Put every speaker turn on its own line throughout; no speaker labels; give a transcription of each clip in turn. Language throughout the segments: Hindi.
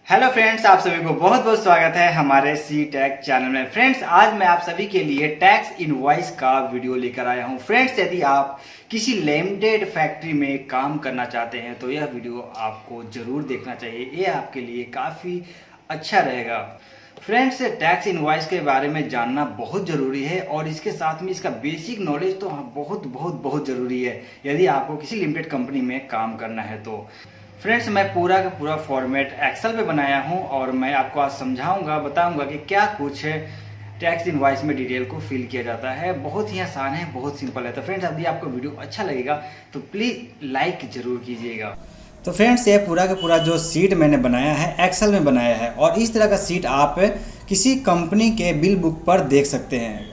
हेलो फ्रेंड्स, आप सभी को बहुत बहुत स्वागत है हमारे सी टैग चैनल में। फ्रेंड्स, आज मैं आप सभी के लिए टैक्स इनवॉइस का वीडियो लेकर आया हूं। फ्रेंड्स, यदि आप किसी लिमिटेड फैक्ट्री में काम करना चाहते हैं तो यह वीडियो आपको जरूर देखना चाहिए। ये आपके लिए काफ़ी अच्छा रहेगा। फ्रेंड्स, टैक्स इनवॉइस के बारे में जानना बहुत ज़रूरी है और इसके साथ में इसका बेसिक नॉलेज तो बहुत बहुत बहुत ज़रूरी है यदि आपको किसी लिमिटेड कंपनी में काम करना है तो। फ्रेंड्स, मैं पूरा का पूरा फॉर्मेट एक्सेल पे बनाया हूं और मैं आपको आज समझाऊंगा, बताऊंगा कि क्या कुछ टैक्स इनवॉइस में डिटेल को फिल किया जाता है। बहुत ही आसान है, बहुत सिंपल है। तो फ्रेंड्स, यदि आपको वीडियो अच्छा लगेगा तो प्लीज़ लाइक जरूर कीजिएगा। तो फ्रेंड्स, ये पूरा का पूरा जो सीट मैंने बनाया है एक्सेल में बनाया है और इस तरह का सीट आप किसी कंपनी के बिल बुक पर देख सकते हैं।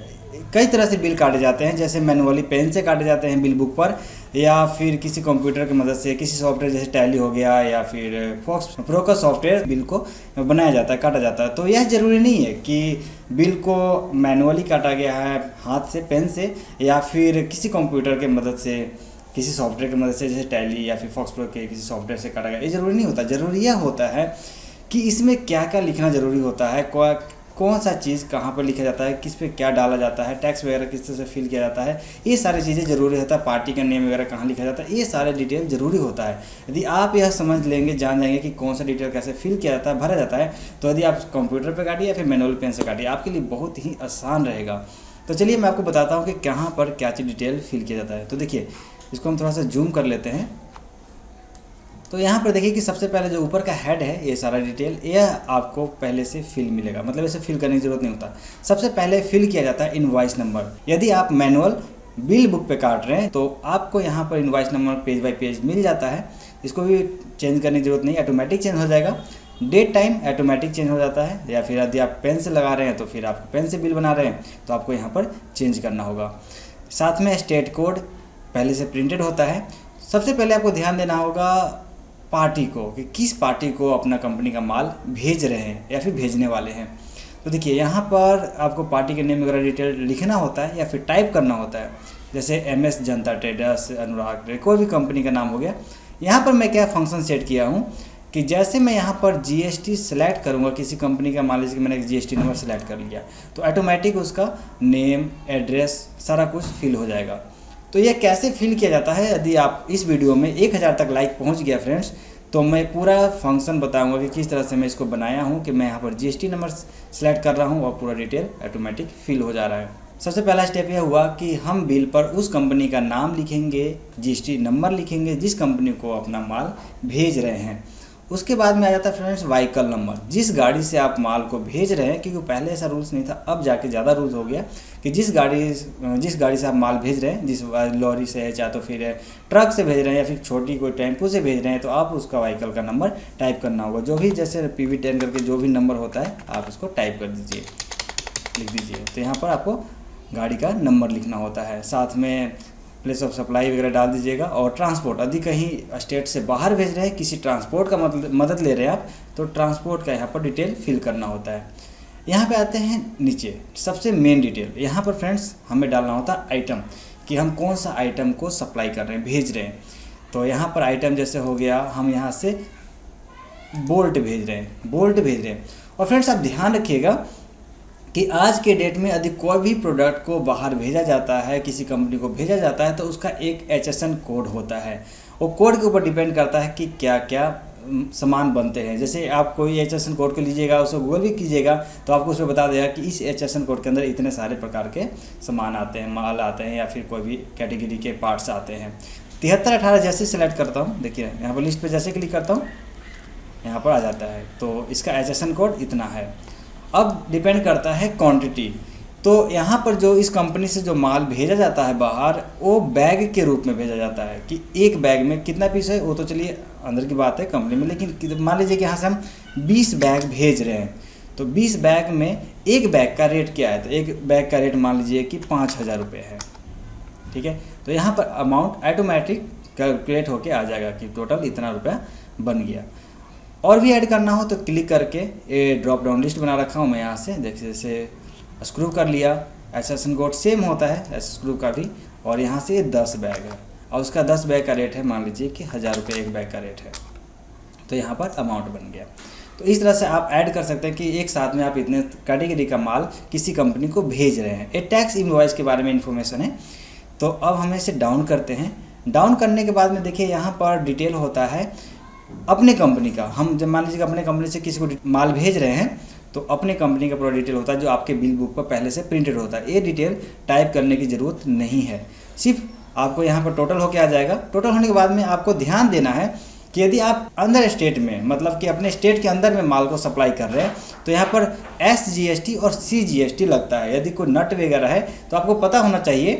कई तरह से बिल काटे जाते हैं, जैसे मैनुअली पेन से काटे जाते हैं बिल बुक पर, या फिर किसी कंप्यूटर की मदद से, किसी सॉफ्टवेयर जैसे टैली हो गया या फिर फॉक्स प्रो का सॉफ्टवेयर बिल को बनाया जाता है, काटा जाता है। तो यह ज़रूरी नहीं है कि बिल को मैनुअली काटा गया है हाथ से, पेन से, या फिर किसी कंप्यूटर की मदद से, किसी सॉफ्टवेयर की मदद से, जैसे टैली या फिर फॉक्स प्रो के किसी सॉफ्टवेयर से काटा गया। ये ज़रूरी नहीं होता। ज़रूरी यह होता है कि इसमें क्या क्या लिखना ज़रूरी होता है, कौन सा चीज़ कहाँ पर लिखा जाता है, किस पे क्या डाला जाता है, टैक्स वगैरह किस तरह से फिल किया जाता है, ये सारी चीज़ें ज़रूरी होता है। पार्टी का नेम वगैरह कहाँ लिखा जाता है, ये सारे डिटेल ज़रूरी होता है। यदि आप यह समझ लेंगे, जान जाएंगे कि कौन सा डिटेल कैसे फिल किया जाता है, भरा जाता है, तो यदि आप कंप्यूटर पर काटिए या फिर मैनुअल पेन से काटिए, आपके लिए बहुत ही आसान रहेगा। तो चलिए मैं आपको बताता हूँ कि कहाँ पर क्या चीज़ डिटेल फिल किया जाता है। तो देखिए, इसको हम थोड़ा सा जूम कर लेते हैं। तो यहाँ पर देखिए कि सबसे पहले जो ऊपर का हेड है, ये सारा डिटेल यह आपको पहले से फिल मिलेगा, मतलब इसे फिल करने की ज़रूरत नहीं होता। सबसे पहले फिल किया जाता है इनवॉइस नंबर। यदि आप मैनुअल बिल बुक पे काट रहे हैं तो आपको यहाँ पर invoice number page by page मिल जाता है। इसको भी चेंज करने की ज़रूरत नहीं, ऑटोमेटिक चेंज हो जाएगा। डेट टाइम ऑटोमेटिक चेंज हो जाता है, या फिर यदि आप पेन से लगा रहे हैं तो फिर आप पेन से बिल बना रहे हैं तो आपको यहाँ पर चेंज करना होगा। साथ में स्टेट कोड पहले से प्रिंटेड होता है। सबसे पहले आपको ध्यान देना होगा पार्टी को, कि किस पार्टी को अपना कंपनी का माल भेज रहे हैं या फिर भेजने वाले हैं। तो देखिए, यहाँ पर आपको पार्टी के नेम वगैरह डिटेल लिखना होता है या फिर टाइप करना होता है, जैसे MS जनता ट्रेडर्स, अनुराग, कोई भी कंपनी का नाम हो गया। यहाँ पर मैं क्या फंक्शन सेट किया हूँ कि जैसे मैं यहाँ पर GST सेलेक्ट करूँगा किसी कंपनी का, मान लीजिए कि मैंने GST नंबर सेलेक्ट कर लिया, तो ऑटोमेटिक उसका नेम, एड्रेस, सारा कुछ फिल हो जाएगा। तो यह कैसे फिल किया जाता है, यदि आप इस वीडियो में 1000 तक लाइक पहुंच गया फ्रेंड्स, तो मैं पूरा फंक्शन बताऊंगा कि किस तरह से मैं इसको बनाया हूं, कि मैं यहाँ पर GST नंबर सेलेक्ट कर रहा हूं और पूरा डिटेल ऑटोमेटिक फिल हो जा रहा है। सबसे पहला स्टेप यह हुआ कि हम बिल पर उस कंपनी का नाम लिखेंगे, GST नंबर लिखेंगे जिस कंपनी को अपना माल भेज रहे हैं। उसके बाद में आ जाता है फ्रेंड्स व्हीकल नंबर, जिस गाड़ी से आप माल को भेज रहे हैं, क्योंकि पहले ऐसा रूल्स नहीं था, अब जाके ज़्यादा रूल्स हो गया कि जिस गाड़ी से आप माल भेज रहे हैं, जिस लॉरी से है, चाहे तो फिर ट्रक से भेज रहे हैं या फिर छोटी कोई टेम्पो से भेज रहे हैं, तो आप उसका व्हीकल का नंबर टाइप करना होगा। जो भी जैसे PV10 करके जो भी नंबर होता है आप उसको टाइप कर दीजिए, लिख दीजिए। तो यहाँ पर आपको गाड़ी का नंबर लिखना होता है। साथ में प्लेस ऑफ सप्लाई वगैरह डाल दीजिएगा। और ट्रांसपोर्ट, यदि कहीं स्टेट से बाहर भेज रहे हैं, किसी ट्रांसपोर्ट का मदद ले रहे हैं आप, तो ट्रांसपोर्ट का यहाँ पर डिटेल फिल करना होता है। यहाँ पे आते हैं नीचे, सबसे मेन डिटेल यहाँ पर फ्रेंड्स हमें डालना होता है आइटम, कि हम कौन सा आइटम को सप्लाई कर रहे हैं, भेज रहे हैं। तो यहाँ पर आइटम जैसे हो गया, हम यहाँ से बोल्ट भेज रहे हैं। और फ्रेंड्स, आप ध्यान रखिएगा कि आज के डेट में यदि कोई भी प्रोडक्ट को बाहर भेजा जाता है, किसी कंपनी को भेजा जाता है, तो उसका एक HSN कोड होता है। वो कोड के ऊपर डिपेंड करता है कि क्या क्या सामान बनते हैं। जैसे आप कोई HSN कोड को लीजिएगा, उसको गूगल भी कीजिएगा, तो आपको उसमें बता देगा कि इस HSN कोड के अंदर इतने सारे प्रकार के सामान आते हैं, माल आते हैं, या फिर कोई भी कैटेगरी के पार्ट्स आते हैं। 7318 जैसे सेलेक्ट करता हूँ, देखिए यहाँ पर लिस्ट पर जैसे क्लिक करता हूँ, यहाँ पर आ जाता है, तो इसका HSN कोड इतना है। अब डिपेंड करता है क्वांटिटी। तो यहाँ पर जो इस कंपनी से जो माल भेजा जाता है बाहर, वो बैग के रूप में भेजा जाता है, कि एक बैग में कितना पीस है वो तो चलिए अंदर की बात है कंपनी में, लेकिन मान लीजिए कि यहाँ से हम 20 बैग भेज रहे हैं, तो 20 बैग में एक बैग का रेट क्या है, तो एक बैग का रेट मान लीजिए कि 5000 रुपये है, ठीक है। तो यहाँ पर अमाउंट ऑटोमेटिक कैलकुलेट होके आ जाएगा कि टोटल इतना रुपया बन गया। और भी ऐड करना हो तो क्लिक करके ये ड्रॉप डाउन लिस्ट बना रखा हूँ मैं, यहाँ से देखिए जैसे स्क्रू कर लिया, HSN कोड सेम होता है स्क्रू का भी, और यहाँ से 10 बैग है और उसका 10 बैग का रेट है, मान लीजिए कि 1000 रुपये एक बैग का रेट है, तो यहाँ पर अमाउंट बन गया। तो इस तरह से आप ऐड कर सकते हैं कि एक साथ में आप इतने कैटेगरी का माल किसी कंपनी को भेज रहे हैं। ये टैक्स इनवॉइस के बारे में इन्फॉर्मेशन है। तो अब हम इसे डाउन करते हैं। डाउन करने के बाद में देखिए यहाँ पर डिटेल होता है अपने कंपनी का। हम जब मान लीजिए अपने कंपनी से किसी को माल भेज रहे हैं तो अपने कंपनी का पूरा डिटेल होता है जो आपके बिल बुक पर पहले से प्रिंटेड होता है। ये डिटेल टाइप करने की ज़रूरत नहीं है, सिर्फ आपको यहाँ पर टोटल होके आ जाएगा। टोटल होने के बाद में आपको ध्यान देना है कि यदि आप अंदर स्टेट में, मतलब कि अपने स्टेट के अंदर में माल को सप्लाई कर रहे हैं तो यहाँ पर SGST और CGST लगता है। यदि कोई नट वगैरह है तो आपको पता होना चाहिए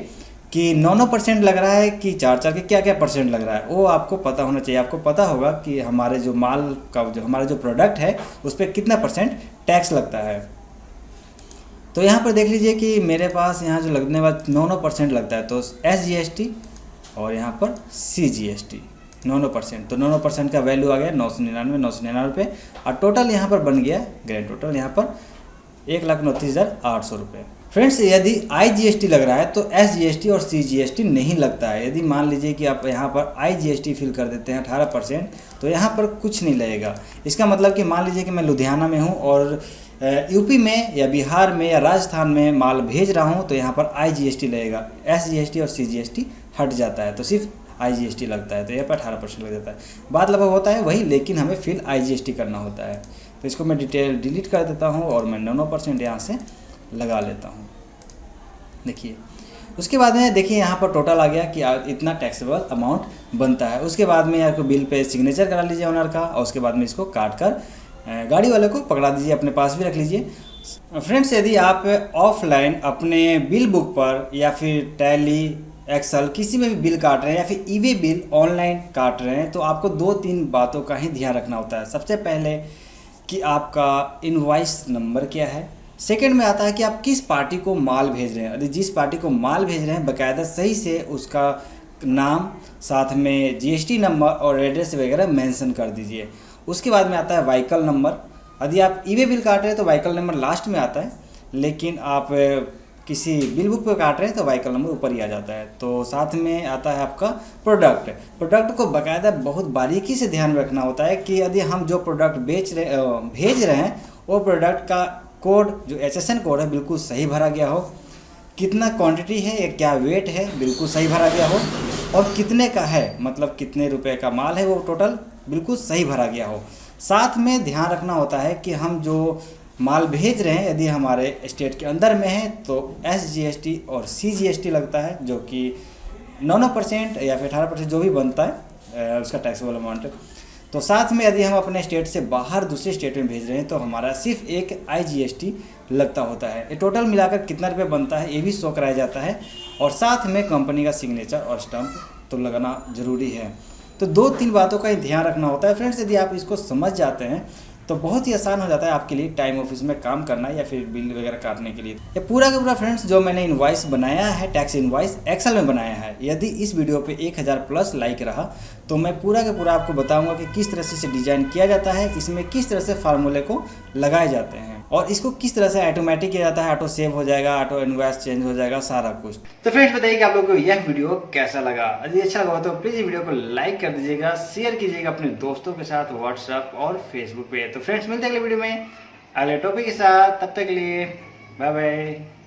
कि 9% लग रहा है कि 4 के क्या क्या परसेंट लग रहा है, वो आपको पता होना चाहिए। आपको पता होगा कि हमारे जो माल का हमारा जो प्रोडक्ट है उस पर कितना % टैक्स लगता है। तो यहाँ पर देख लीजिए कि मेरे पास यहाँ जो लगने वाला 9% लगता है, तो SGST और यहाँ पर CGST 9%, तो 9% का वैल्यू आ गया 999 रुपये। और टोटल यहाँ पर बन गया ग्रैंड टोटल यहाँ पर 1,29,800 रुपये। फ्रेंड्स, यदि IGST लग रहा है तो SGST और CGST नहीं लगता है। यदि मान लीजिए कि आप यहाँ पर IGST फिल कर देते हैं 18%, तो यहाँ पर कुछ नहीं लगेगा। इसका मतलब कि मान लीजिए कि मैं लुधियाना में हूँ और यूपी में या बिहार में या राजस्थान में माल भेज रहा हूँ तो यहाँ पर IGST लगेगा। SGST और CGST हट जाता है तो सिर्फ IGST लगता है, तो यहाँ पर 18% लग जाता है। बात लगभग होता है वही, लेकिन हमें फिल IGST करना होता है। तो इसको मैं डिटेल डिलीट कर देता हूँ और मैं 9% यहाँ से लगा लेता हूँ। देखिए उसके बाद में देखिए यहाँ पर टोटल आ गया कि इतना टैक्सेबल अमाउंट बनता है। उसके बाद में आपको बिल पे सिग्नेचर करा लीजिए ऑनर का, और उसके बाद में इसको काट कर गाड़ी वाले को पकड़ा दीजिए, अपने पास भी रख लीजिए। फ्रेंड्स, यदि आप ऑफलाइन अपने बिल बुक पर या फिर टैली एक्सेल किसी में भी बिल काट रहे हैं या फिर ईवे बिल ऑनलाइन काट रहे हैं तो आपको 2-3 बातों का ही ध्यान रखना होता है। सबसे पहले कि आपका इनवॉइस नंबर क्या है। सेकंड में आता है कि आप किस पार्टी को माल भेज रहे हैं। यदि जिस पार्टी को माल भेज रहे हैं बाकायदा सही से उसका नाम, साथ में GST नंबर और एड्रेस वगैरह मेंशन कर दीजिए। उसके बाद में आता है व्हीकल नंबर। यदि आप ईवे बिल काट रहे हैं तो व्हीकल नंबर लास्ट में आता है, लेकिन आप किसी बिल बुक पे काट रहे हैं तो व्हीकल नंबर ऊपर ही आ जाता है। तो साथ में आता है आपका प्रोडक्ट को बाकायदा बहुत बारीकी से ध्यान रखना होता है कि यदि हम जो प्रोडक्ट भेज रहे हैं वो प्रोडक्ट का कोड, जो HSN कोड है, बिल्कुल सही भरा गया हो। कितना क्वांटिटी है या क्या वेट है बिल्कुल सही भरा गया हो, और कितने का है मतलब कितने रुपए का माल है वो टोटल बिल्कुल सही भरा गया हो। साथ में ध्यान रखना होता है कि हम जो माल भेज रहे हैं यदि हमारे स्टेट के अंदर में है तो SGST और CGST लगता है, जो कि 9% या फिर 18% जो भी बनता है उसका टैक्सेबल अमाउंट। तो साथ में यदि हम अपने स्टेट से बाहर दूसरे स्टेट में भेज रहे हैं तो हमारा सिर्फ एक IGST लगता होता है। ये टोटल मिलाकर कितना रुपये बनता है ये भी शो कराया जाता है, और साथ में कंपनी का सिग्नेचर और स्टम्प तो लगाना ज़रूरी है। तो 2-3 बातों का ही ध्यान रखना होता है। फ्रेंड्स, यदि आप इसको समझ जाते हैं तो बहुत ही आसान हो जाता है आपके लिए टाइम ऑफिस में काम करना या फिर बिल वगैरह काटने के लिए। ये पूरा का पूरा फ्रेंड्स जो मैंने इनवॉइस बनाया है, टैक्स इनवॉइस एक्सेल में बनाया है। यदि इस वीडियो पे 1000+ लाइक रहा तो मैं पूरा का पूरा आपको बताऊंगा कि किस तरह से इसे डिजाइन किया जाता है, इसमें किस तरह से फार्मूले को लगाए जाते हैं और इसको किस तरह से ऑटोमेटिक किया जाता है। ऑटो सेव हो जाएगा, ऑटो इनवॉइस चेंज हो जाएगा, सारा कुछ। तो फ्रेंड्स बताइए कि आप लोगों को यह वीडियो कैसा लगा। यदि अच्छा लगा तो प्लीज वीडियो को लाइक कर दीजिएगा, शेयर कीजिएगा अपने दोस्तों के साथ व्हाट्सएप और फेसबुक पे। तो फ्रेंड्स मिलते हैं अगले वीडियो में अगले टॉपिक के साथ, तब तक के लिए बाय बाय।